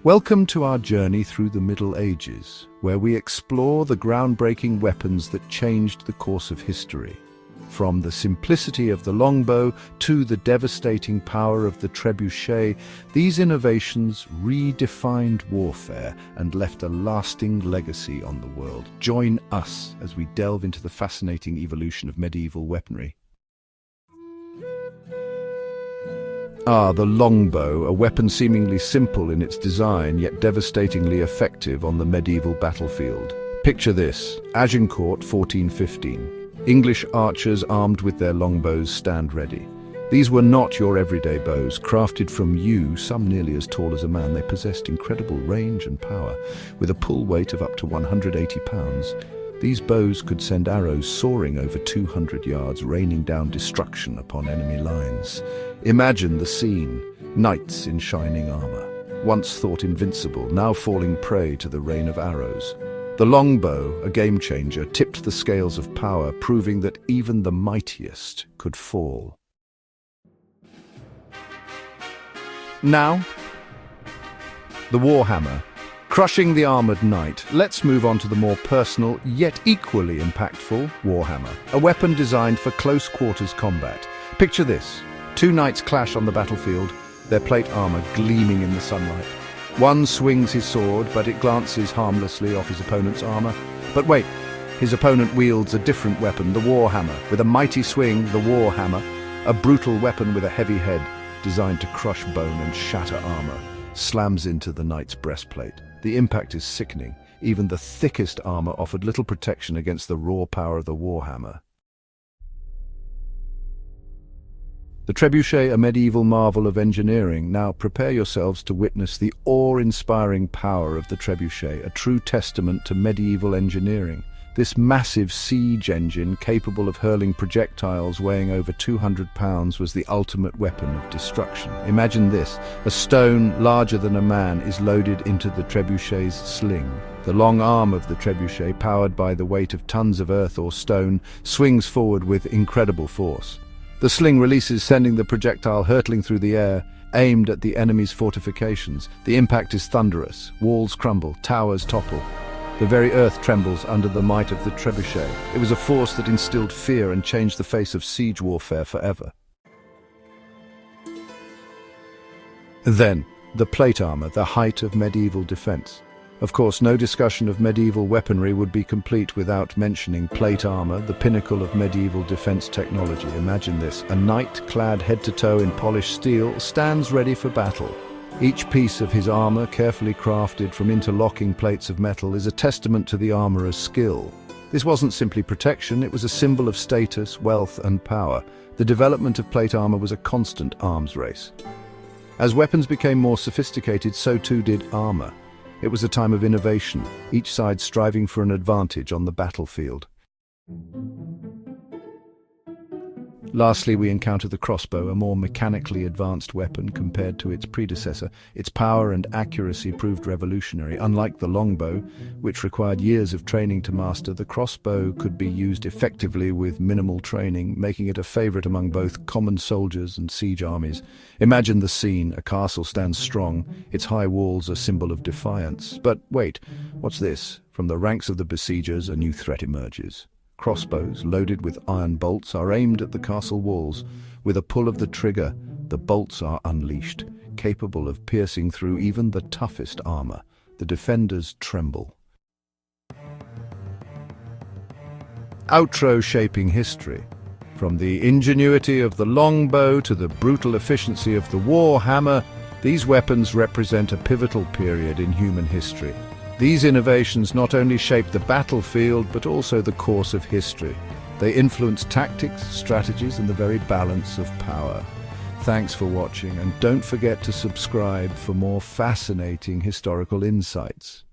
Welcome to our journey through the Middle Ages, where we explore the groundbreaking weapons that changed the course of history. From the simplicity of the longbow to the devastating power of the trebuchet, these innovations redefined warfare and left a lasting legacy on the world. Join us as we delve into the fascinating evolution of medieval weaponry. The longbow, a weapon seemingly simple in its design, yet devastatingly effective on the medieval battlefield. Picture this: Agincourt, 1415. English archers armed with their longbows stand ready. These were not your everyday bows. Crafted from yew, some nearly as tall as a man, they possessed incredible range and power. With a pull weight of up to 180 pounds, these bows could send arrows soaring over 200 yards, raining down destruction upon enemy lines. Imagine the scene: knights in shining armor, once thought invincible, now falling prey to the rain of arrows. The longbow, a game-changer, tipped the scales of power, proving that even the mightiest could fall. Now, the warhammer. Crushing the armored knight, let's move on to the more personal, yet equally impactful, warhammer. A weapon designed for close-quarters combat. Picture this: two knights clash on the battlefield, their plate armor gleaming in the sunlight. One swings his sword, but it glances harmlessly off his opponent's armor. But wait, his opponent wields a different weapon, the warhammer. With a mighty swing, the warhammer, a brutal weapon with a heavy head, designed to crush bone and shatter armor, slams into the knight's breastplate. The impact is sickening. Even the thickest armor offered little protection against the raw power of the warhammer. The trebuchet, a medieval marvel of engineering. Now prepare yourselves to witness the awe-inspiring power of the trebuchet, a true testament to medieval engineering. This massive siege engine, capable of hurling projectiles weighing over 200 pounds, was the ultimate weapon of destruction. Imagine this: a stone larger than a man is loaded into the trebuchet's sling. The long arm of the trebuchet, powered by the weight of tons of earth or stone, swings forward with incredible force. The sling releases, sending the projectile hurtling through the air, aimed at the enemy's fortifications. The impact is thunderous. Walls crumble, towers topple. The very earth trembles under the might of the trebuchet. It was a force that instilled fear and changed the face of siege warfare forever. Then, the plate armor, the height of medieval defense. Of course, no discussion of medieval weaponry would be complete without mentioning plate armor, the pinnacle of medieval defense technology. Imagine this: a knight clad head to toe in polished steel stands ready for battle. Each piece of his armor, carefully crafted from interlocking plates of metal, is a testament to the armorer's skill. This wasn't simply protection, it was a symbol of status, wealth, and power. The development of plate armor was a constant arms race. As weapons became more sophisticated, so too did armor. It was a time of innovation, each side striving for an advantage on the battlefield. Lastly, we encounter the crossbow, a more mechanically advanced weapon compared to its predecessor. Its power and accuracy proved revolutionary. Unlike the longbow, which required years of training to master, the crossbow could be used effectively with minimal training, making it a favorite among both common soldiers and siege armies. Imagine the scene: a castle stands strong, its high walls a symbol of defiance. But wait, what's this? From the ranks of the besiegers, a new threat emerges. Crossbows, loaded with iron bolts, are aimed at the castle walls. With a pull of the trigger, the bolts are unleashed, capable of piercing through even the toughest armor. The defenders tremble. Outro shaping history. From the ingenuity of the longbow to the brutal efficiency of the warhammer, these weapons represent a pivotal period in human history. These innovations not only shaped the battlefield, but also the course of history. They influenced tactics, strategies, and the very balance of power. Thanks for watching, and don't forget to subscribe for more fascinating historical insights.